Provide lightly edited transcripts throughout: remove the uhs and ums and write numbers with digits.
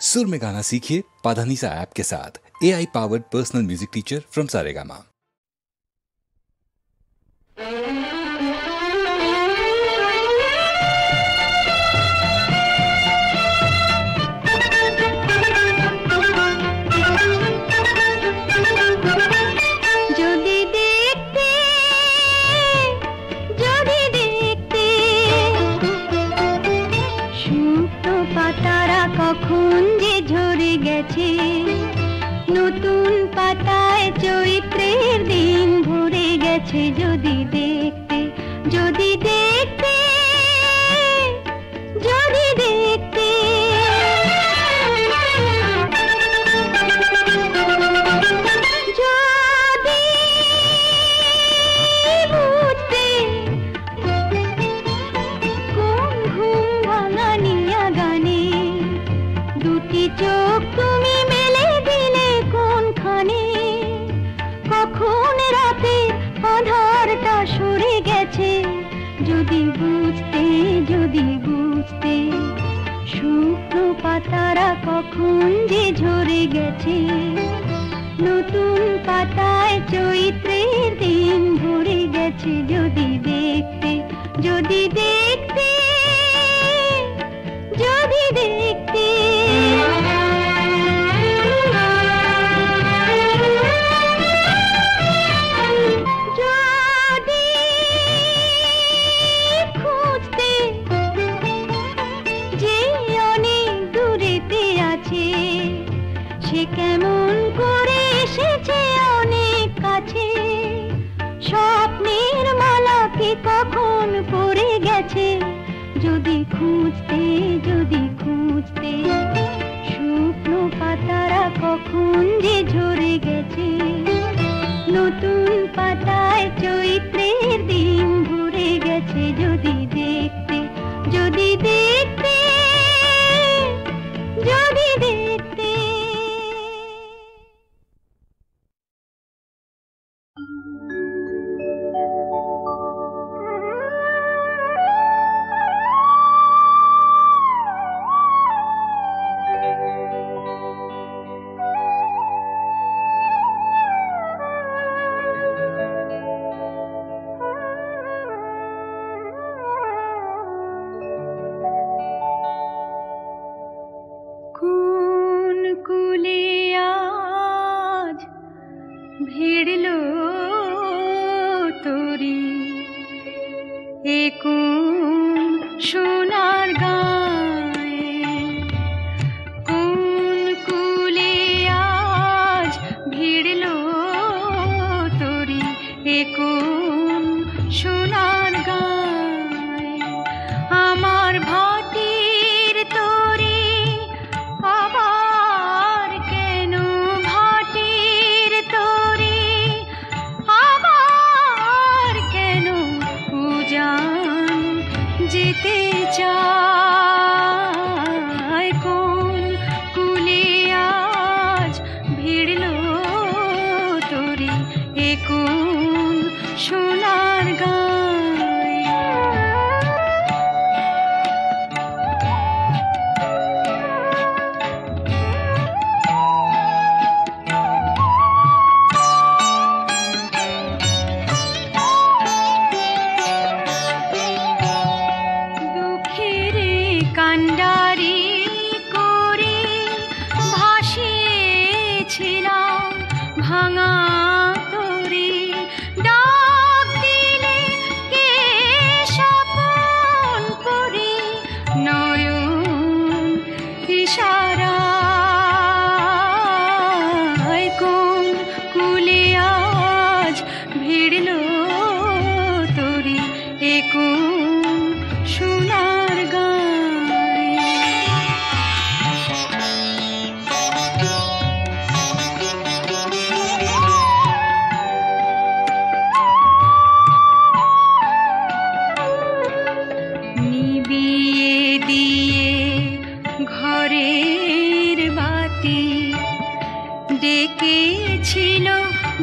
सुर में गाना सीखिए पाधानीसा ऐप के साथ। AI powered personal music teacher from Saregama. নতুন পাতায় চৈত্রের দিন ভরে গেছে, যদি দেখতে যদি দেখতে যদি দেখতে যদি বুঝতে কোন ঘুম ভাঙানিয়া গানে দুটি চোখ তুমি কখন রাতে আধারটা সরে গেছে, যদি বুঝতে শুকনো পাতারা কখন যে ঝরে গেছে, নতুন পাতায় চৈত্রের দিন ভরে গেছে, যদি দেখতে যদি দেখতে যদি দেখতে কেমন করে এসেছে অনেক কাছে, স্বপ্নের মালা কি কখন পড়ে গেছে, যদি খুঁজতে শুকনো পাতারা কখন যে ঝরে গেছে, নতুন পাতায় চৈত্রের দিন ভরে গেছে, যদি দেখতে যদি দেখতে যদি দেখতে।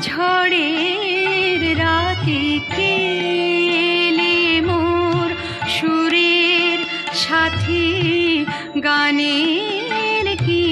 ঝড়ের রাতে কেলে মোর সুরের সাথী গানের কি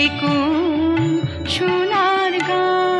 এ কোন সোনার গায়।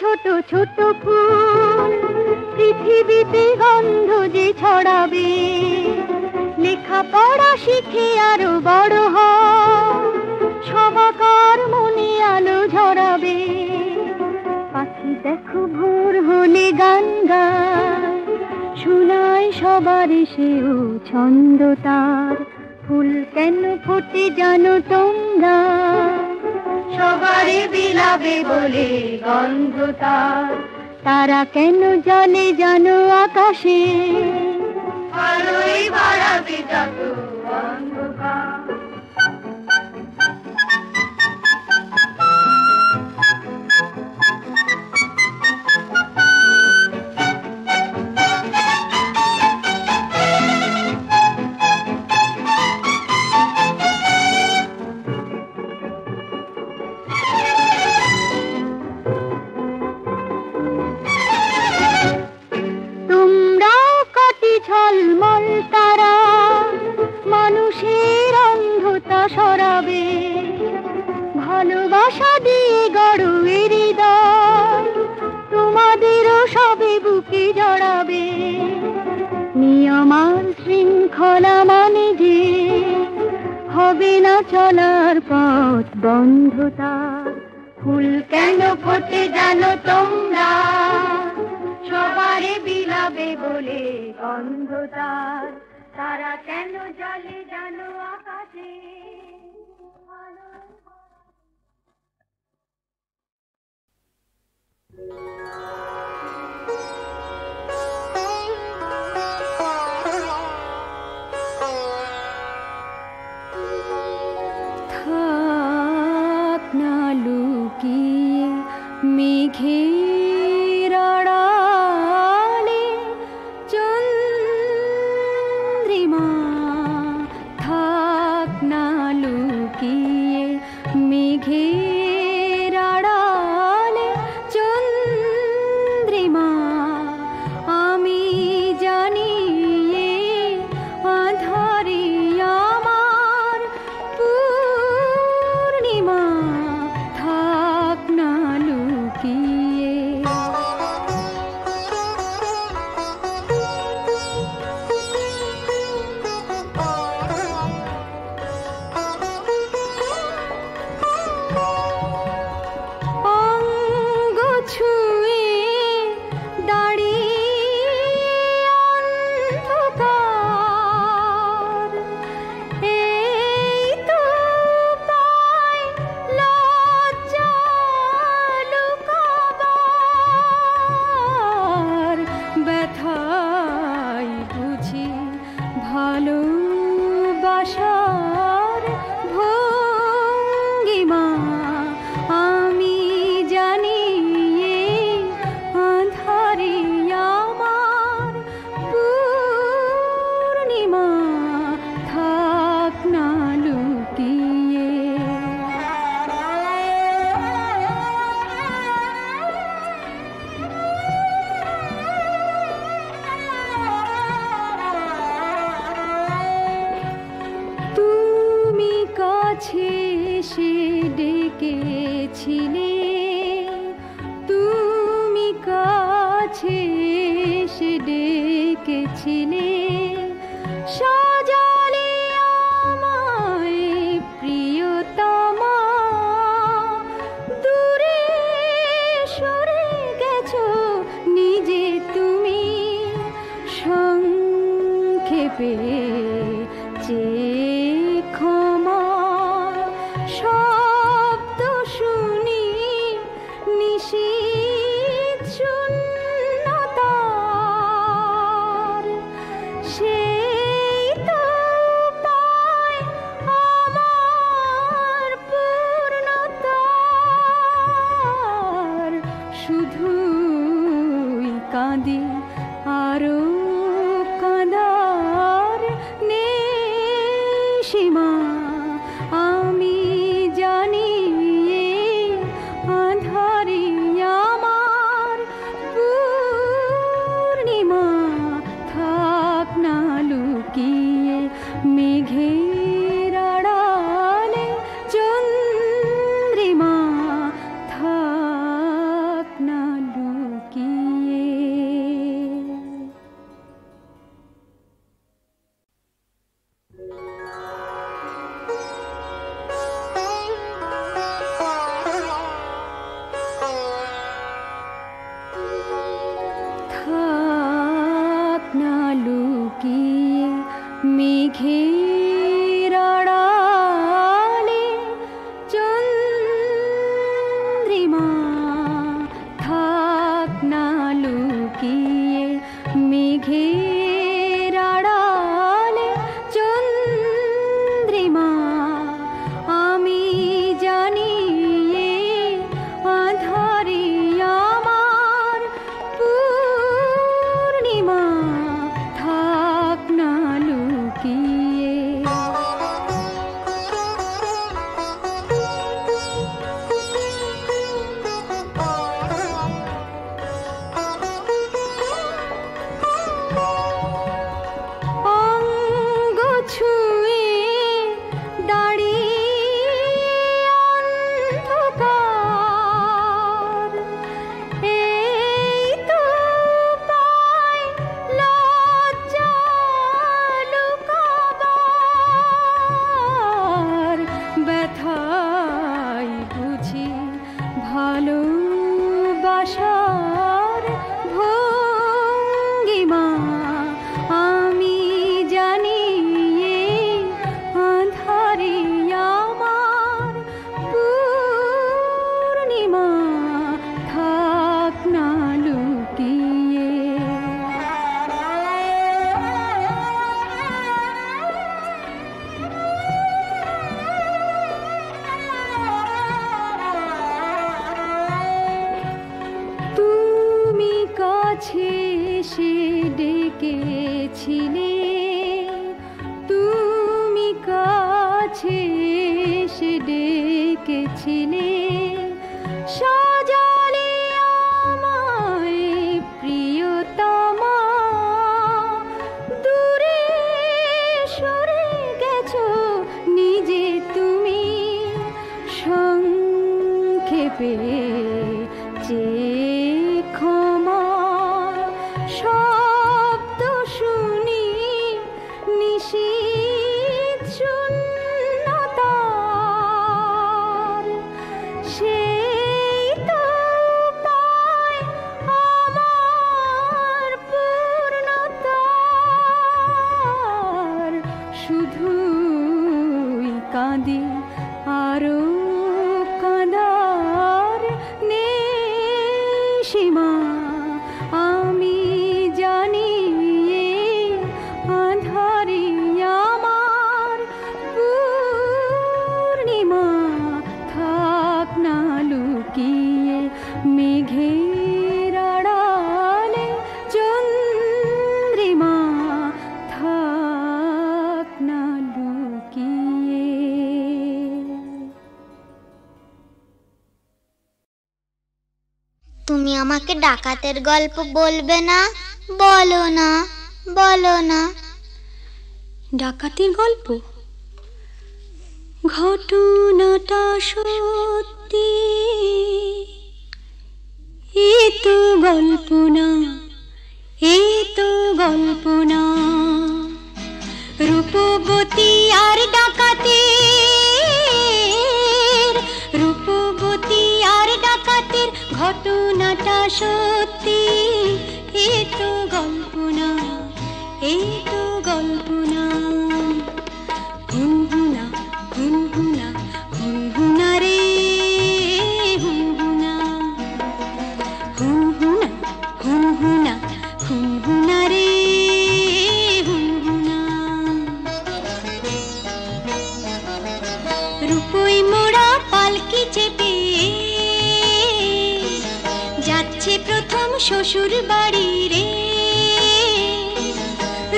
ছোট ছোট ফুল পৃথিবীতে গন্ধ যে পাখি আরো বড় হয়, সবাকার মনে আলো ঝরাবে। পাখি দেখো ভোর হলে গান গায়, শোনায় সবার সেও ছন্দ তার। ফুল কেন ফোটে জানো তোমরা, সবারে বিলাবে বলে গন্ধ তার। তারা কেন জ্বলে জানো আকাশে, আলোয় বাড়াবে যত অন্ধকার। ঝলমল তারা মানুষের অন্ধতা সরাবে, ভালোবাসা দিয়ে গড়ো হৃদয়, তোমাদেরও সবে বুকে জড়াবে। নিয়ম আর শৃঙ্খলা মানে যে হবে না চলার পথ বন্ধ তার। ফুল কেন ফোটে জানো তোমরা, সবারে বিলাবে বলে গন্ধ তার। তারা কেন জ্বলে জানো আকাশে। থাক না লুকিয়ে মেঘের আড়ালে চন্দ্রিমা, থাক না লুকিয়ে মেঘের আড়ালে চন্দ্রিমা। আমি জানি আঁধারে আমার পূর্ণিমা, থাক না লুকিয়ে। অঙ্গ ছুঁয়ে দাঁড়িয়ে অন্ধকার, এই তো পায় লজ্জা লুকাবার। ব্যথাই বুঝি ভালোবাসার ভঙ্গিমা। আমি জানি আঁধারে আমার পূর্ণিমা, থাক না লুকিয়ে। তুমি কাছে এসে ডেকেছিলে, তুমি কাছে এসে ডেকেছিলে, সাজালে আমায় প্রিয়তমা। দূরে সরে গেছো নিজে তুমি, সংক্ষেপে চেয়ে ক্ষমা। শব্দ শুনি নিশীথ শূন্যতার, সেই তো পায় আমার পূর্ণতার। শুধুই কাঁদি আরো কাঁদার নেই সীমা। আমি জানি আঁধারে আমার পূর্ণিমা, থাক না লুকিয়ে মেঘের আড়ালে চন্দ্রিমা, থাক না লুকিয়ে। লুকিয়ে মেঘের আড়ালে চন্দ্রিমা থাক না লুকিয়ে মেঘের আড়ালে চন্দ্রিমা আমি জানি আধারে আমার পূর্ণিমা থাক না লুকিয়ে অঙ্গ ছুঁয়ে দাঁড়িয়ে অন্ধকার এই তো পায় লজ্জা লুকাবার ব্যথাই বুঝি ভালোবাসার ভঙ্গিমা আমি জানি আধারে আমার পূর্ণিমা থাক না লুকিয়ে তুমি কাছে এসে ডেকেছিলে তুমি কাছে এসে ডেকেছিলে সাজালে আমায় প্রিয়তমা দূরে সরে গেছো নিজে তুমি সংক্ষেপে চেয়ে ক্ষমা শব্দ শুনি নিশীথ শূন্যতার সেই তো পায় আমার পূর্ণতার শুধুই কাঁদি আরো কাঁদার নেই সীমা আমি জানি আধারে আমার পূর্ণিমা থাক না লুকিয়ে মেঘের আড়ালে চন্দ্রিমা থাক না লুকিয়ে তুমি আমাকে ডাকাতের গল্প বলবে না? বলো না, বলো না। ডাকাতির গল্প? ঘটনাটা সত্যি, এ তো গল্প না, এ তো গল্প না। রূপবতী আর ডাকাতের, রূপবতী আর ডাকাতের ঘটনাটা সত্যি, এ তো গল্প না, এ তো গল্প না। হুনহুনা হুনহুনা হুনহুনা রে হুনহুনা, হুনহুনা হুনহুনা হুনহুনা রে হুনহুনা। রূপই মোড়া পালকি চেপে যাচ্ছে প্রথম শ্বশুর বাড়ি রে।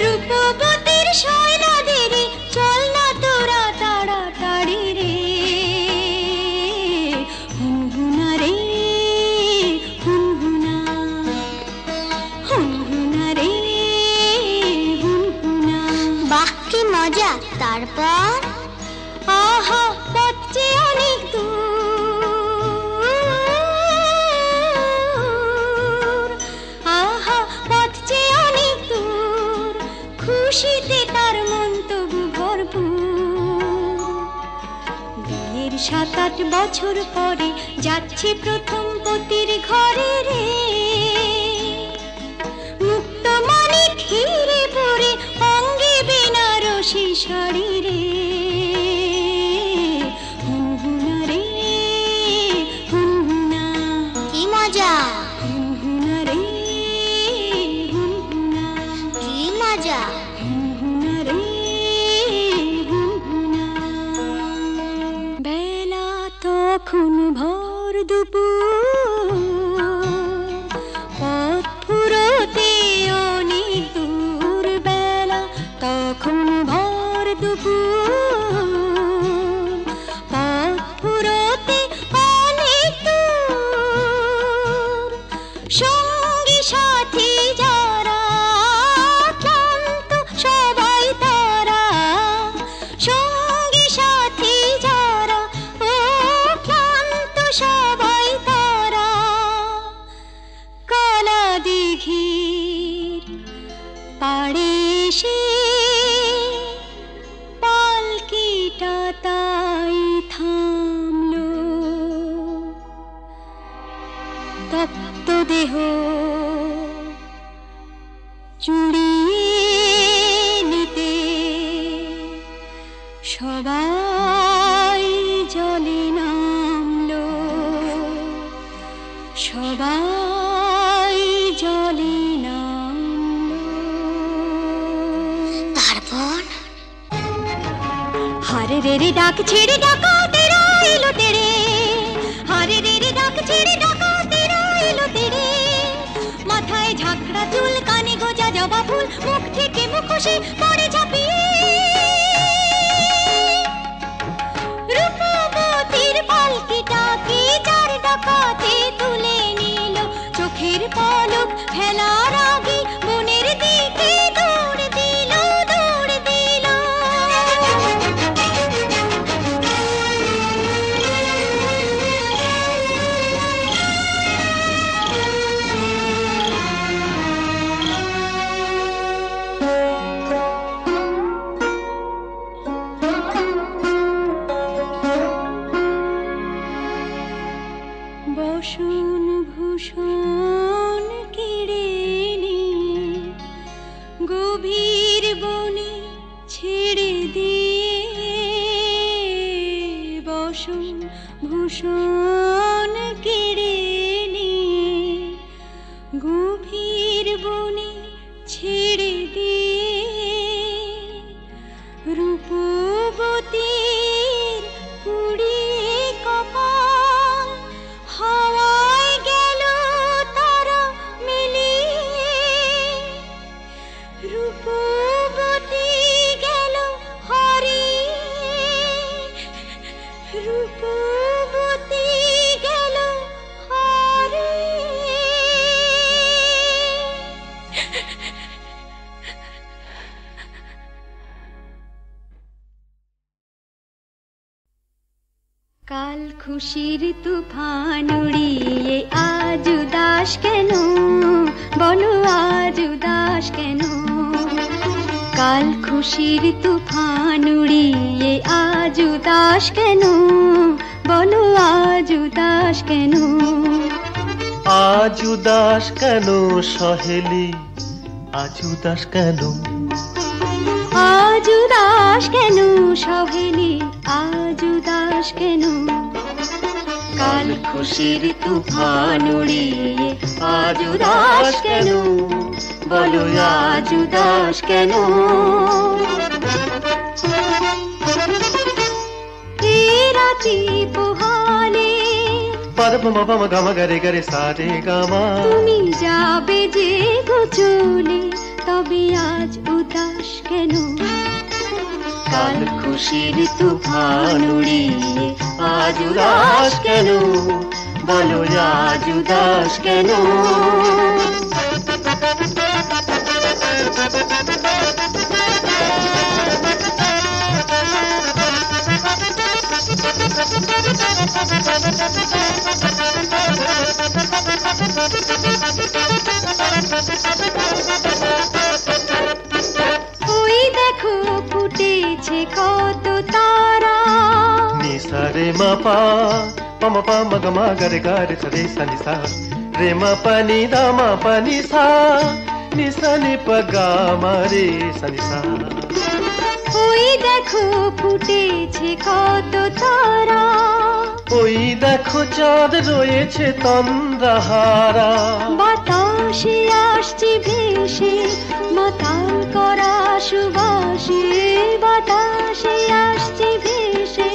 রূপবতীর শয়নাদের চল না তোরা তাড়াতাড়ি রে। হুনহুনা রে হুনহুনা, হুনহুনা রে হুনহুনা। বাহ কি মজা! তারপর? আহা পথে অনেক দূর, আহা পথে অনেক দূর, খুশিতে তার মন তবু ভরপুর। বিয়ের 7-8 বছর পরে যাচ্ছে প্রথম পতির ঘরে রে। মুক্ত মনে ঘিরে শাড়ি রে হুনহুনা রে হুনহুনা কি মজা হুনহুনা রে হুনহুনা কি মজা হুনহুনা রে হুনহুনা বেলা তখন ভর দুপুর পথ ফুরোতে অনেক দূর বেলা তখন ভর দুপুর পথ ফুরোতে অনেক দূর সঙ্গী সাথী যারা ক্লান্ত সবাই তারা সঙ্গী সাথী যারা ও ক্লান্ত সবাই তারা কালা দিঘির পাড়ে এসে পালকিটা তাই থামলো তপ্ত দেহ চুড়িয়ে নিতে সবাই জলে নামলো সবাই জলে নামলো তারপর হারে রে রে ডাক ছেড়ে ডাকা তেরা এলো তেরে হারে রে রে ডাক ছেড়ে ডাকা তেরা এলো তেরে মাথায় ঝাঁকড়া চুল কানে গোজা জবা ফুল মুখ থেকে মুখোশে পড়ে ঝাঁপিয়ে রূপবতীর পালকিটাকে চার ডাকাতে তুলে নিল চোখের পলক ফেলার আগে বনের দিকে দৌড় দিল দৌড় দিল বসন ভূষণ কেড়ে নিয়ে গভীর বনে ছেড়ে দিয়ে বসন ভূষণ কেড়ে নিয়ে গভীর বনে ছেড়ে দিয়ে রূপবতীর পুড়িয়ে কপাল হাওয়ায় গেল তারা মিলিয়ে রূপবতী গেল হারিয়ে রূপবতী গেল হারিয়ে কাল খুশির তুফান উড়িয়ে আজ উদাস কেন বলো আজ উদাস কেন কাল খুশির তুফান উড়িয়ে আজ উদাস কেন বলো আজ উদাস কেন আজ উদাস কেন সহেলি আজ উদাস কেন আজ উদাস কেন সহেলি আজ উদাস কেন কাল খুশির তুফান উড়িয়ে আজ উদাস কেন বলো আজ উদাস কেন এই রাতি পোহালে পরম পম গম গরে গরে সারে গামা তুমি যাবে যে গোচলে তবে আজ উদাস কেন কাল খুশির তুফান উড়িয়ে আজ উদাস কেন বলো আজ উদাস কেন ওই দেখো ফুটেছে কত তারা নিসারে মাপা পম পম গম গরে গরে সরে সনি সা রে মা পানি দা মা পানি সা নিসা নি পা গা মা রে সা নি সা। ওই দেখো ফুটেছে কত তারা, ওই দেখো চাঁদ রয়েছে তন্দ্রাহারা। বাতাসে আসছে ভেসে মাতাল করা সুবাসে, বাতাসে আসছে ভেসে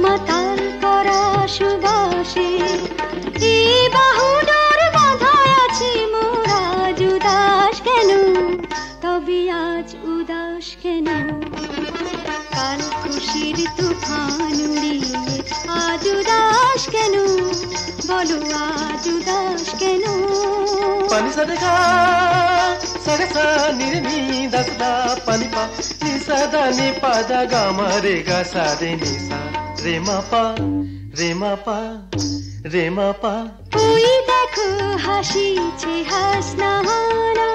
মাতাল করা সুবাসে। এই বাহুডোর বাঁধায় আছি মোরা উদাস কেন, তবে আজ উদাস কেন? কাল খুশির তুফান উড়িয়ে আজ উদাস কেন, বলো আজ উদাস কেন? পানি সা রে গা সা রে সা নি রে নি দা দা পানি পা নি সা দা নি পা দা গা মা রে গা সা রে নি সা রে মা পা রে মা পা রে মা পা। ওই দেখো হাসিছে হাসনাহারা,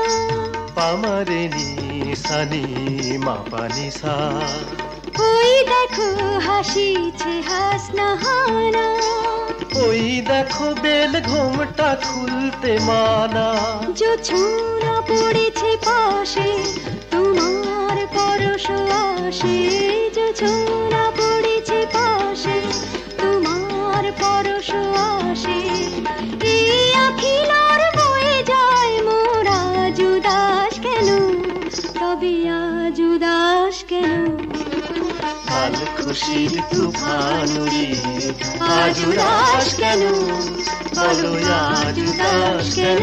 পা মা রে নি সা নি মা পা নি সা। ওই দেখো হাসিছে হাসনাহারা, ওই দেখো বেল ঘোমটা খুলতে মানা। জোছনা পড়েছে পাশে তোমার পরশ আসে, জোছনা পড়েছে পাশে তোমার পরশ আসে। এই আখিলার বয়ে যায় মোরা উদাস কেন, তবে আজ উদাস কেন? কাল খুশির তুফান উড়িয়ে আজ উদাস কেন, বলো আজ উদাস কেন?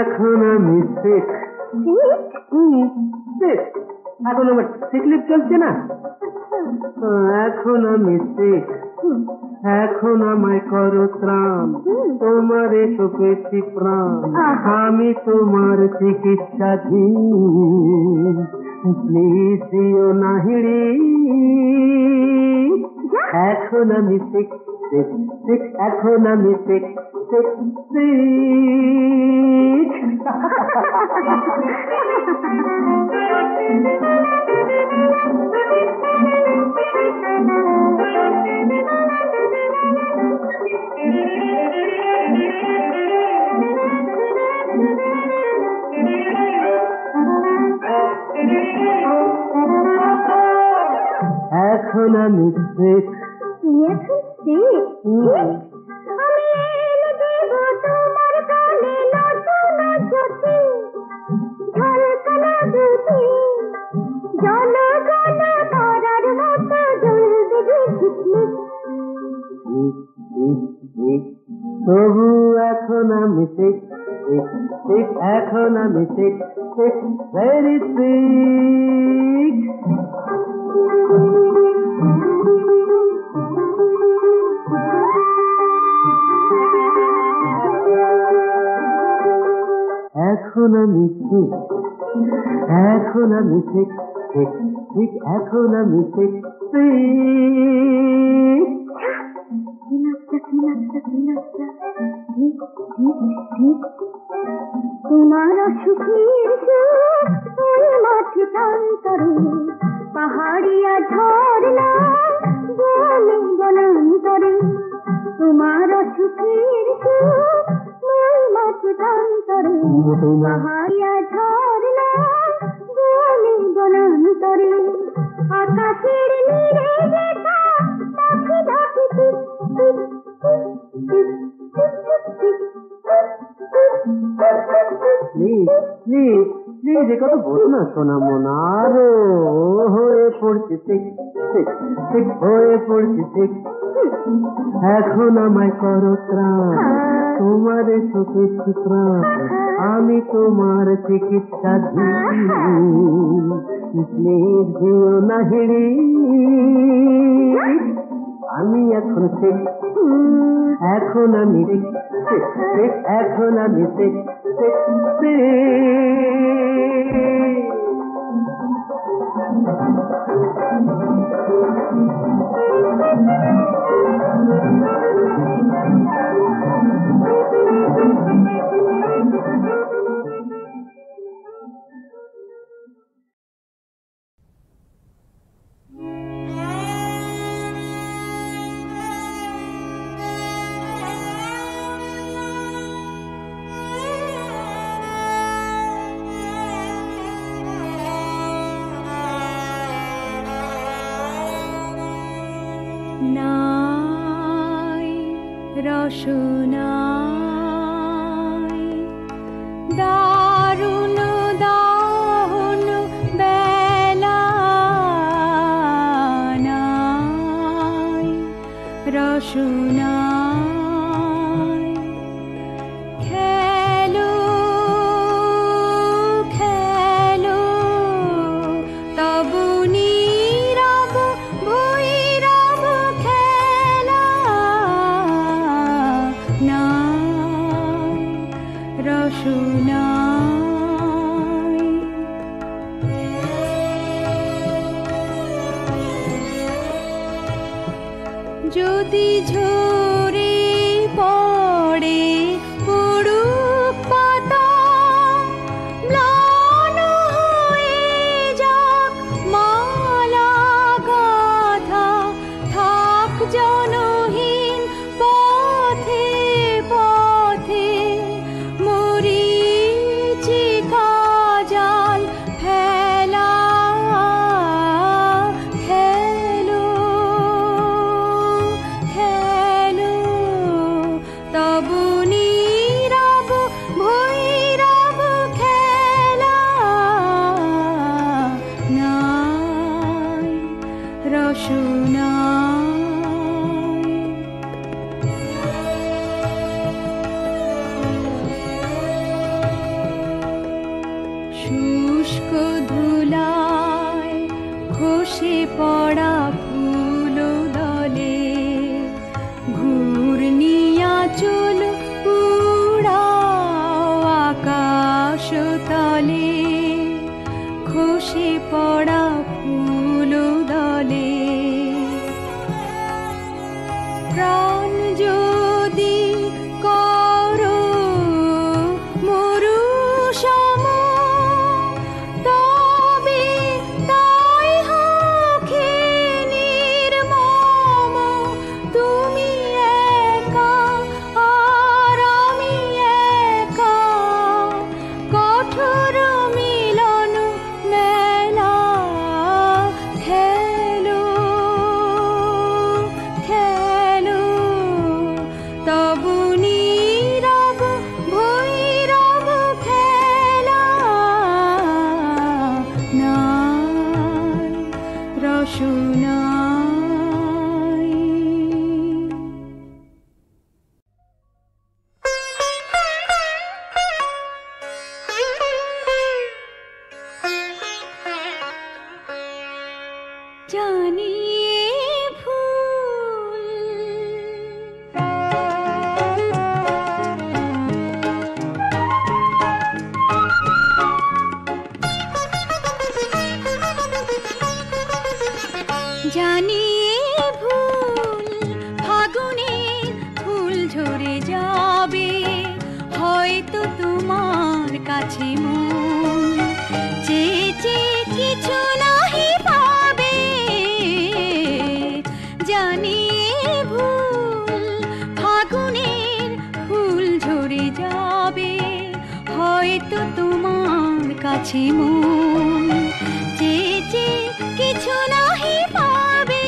এখন আমি শেখ, এখন আমার সিকলিপ চলছে না। এখন আমি শেখ, এখন আমায় করো ত্রাণ, তোমারে শোকেছি প্রাণ, আমি তোমার চিকিৎসাধীন। প্লিজ দিও না হিড়ি, এখন আমি শেখ শেখ শেখ, এখন আমি শেখ শেখ শেখ। এখন আমি শেখ, আমি এনে দেব তোমার কানে নতুন জ্যোতি, ঝলকানো দুটি জল জল তারার মতো জ্বলবে ঝিকমিক। তবু এখন আমি শেখ শেখ শেখ, এখন আমি শেখ শেখ ভেরি শেখ। এখন আমি শেখ, এখন আমি শেখ শেখ শেখ, এখন আমি শেখ শেখ। তোমার সুখীর সুখ ওই মাঠে প্রান্তরে, পাহাড়িয়া ঝরনা বনে বনান্তরে। তোমার সুখীর সুখ ওই মাঠে প্রান্তরে, পাহাড়িয়া ঝরনা বনে বনান্তরে। আকাশের নীরে দেখা পাখি ডাকে টিপ টিপ টিপ টিপ টিপ। প্লিজ প্লিজ প্লিজ, এ কথা বলো না সোনা মনা। আরো হয়ে পড়ছি ঠিক ঠিক ঠিক, হয়ে পড়ছি ঠিক। এখন আমায় করো ত্রাণ, তোমারে শোকেছি প্রাণ, আমি তোমার চিকিৎসাধীন। প্লিজ দিও না হিড়ি, আমি এখন ঠিক, এখন আমি ঠিক ঠিক, এখন আমি ঠিক ঠিক ঠিক। নাই রসনাই দারুণ দাহন বেলা নাই রসনাই খেলো খেলো তবু নীরব ভৈরব খেলা নাই রসনাই যদি ঝরে পড়ে পড়ুক পাতা ম্লান হয়ে যাক মালা গাথা থাক জনহীন পথে পথে মরীচিকা জাল ফেলা খেলো খেলো তবু নীরব ভৈরব খেলা নাই রসনাই শুষ্ক ধুলায় খসে পড়া ফুল দলে ঘূর্ণিয়া চল উড়াও আকাশ তলে খসে পড়া ফুল দলে প্রাণ যদি করো মরু সম তবে তাই হোকে নির্মম তুমি একা আর আমি একা কঠোর মিলন মেলা খেলো খেলো তবু নীরব ভৈরব খেলা নাই রসনাই জানি ভুল জানি ভুল ফাগুনের ফুল ঝরে যাবে হয়তো তোমার কাছে মন চেয়ে চেয়ে কিছু নাহি পাবে জানি ভুল ফাগুনের ফুল ঝরে যাবে হয়তো তোমার কাছে মন চেয়ে চেয়ে কিছু নাহি পাবে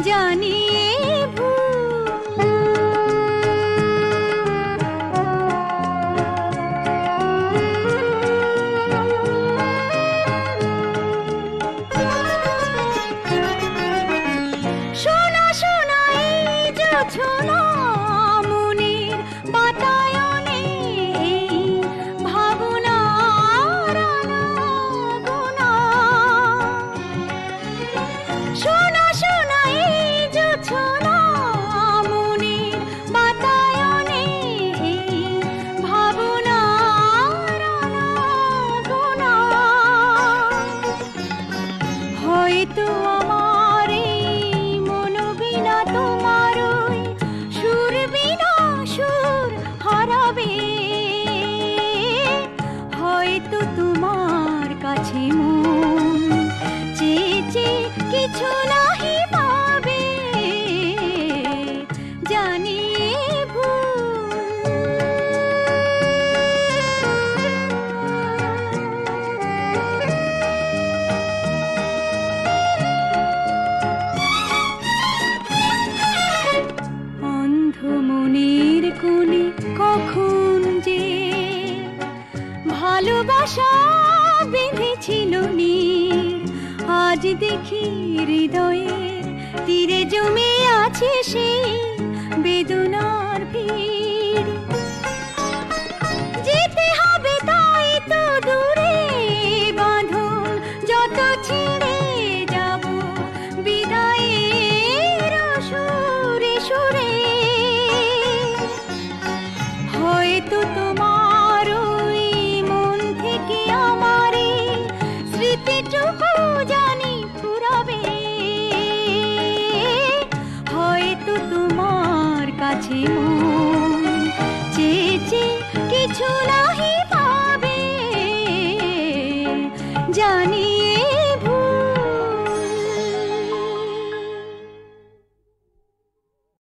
জানি শোনা শোনা এই জোছনা মনের বাতায়নে ভাবনার আনাগোনা শোনা শোনা এই জোছনা মনের বাতায়নে ভাবনার আনাগোনা হয়তো আমার এই মন বিনা তোমার ওই সুর বিনা সুর হারাবে হয়তো তোমার কাছে মন চেয়ে চেয়ে কিছু নাহি পাবে জানি ভুল আজ দেখি হৃদয়ের তীরে জমে আছে সেই বেদনার ভিড়। যেতে হবে তাই তো দূরে, বাঁধন যত ছিঁড়ে যাব বিদায়ের সুরে সুরে। হয়তো তোমার ওই মন থেকে আমার স্মৃতিটুকু জানি ফুরাবে, হয়তো তোমার কাছে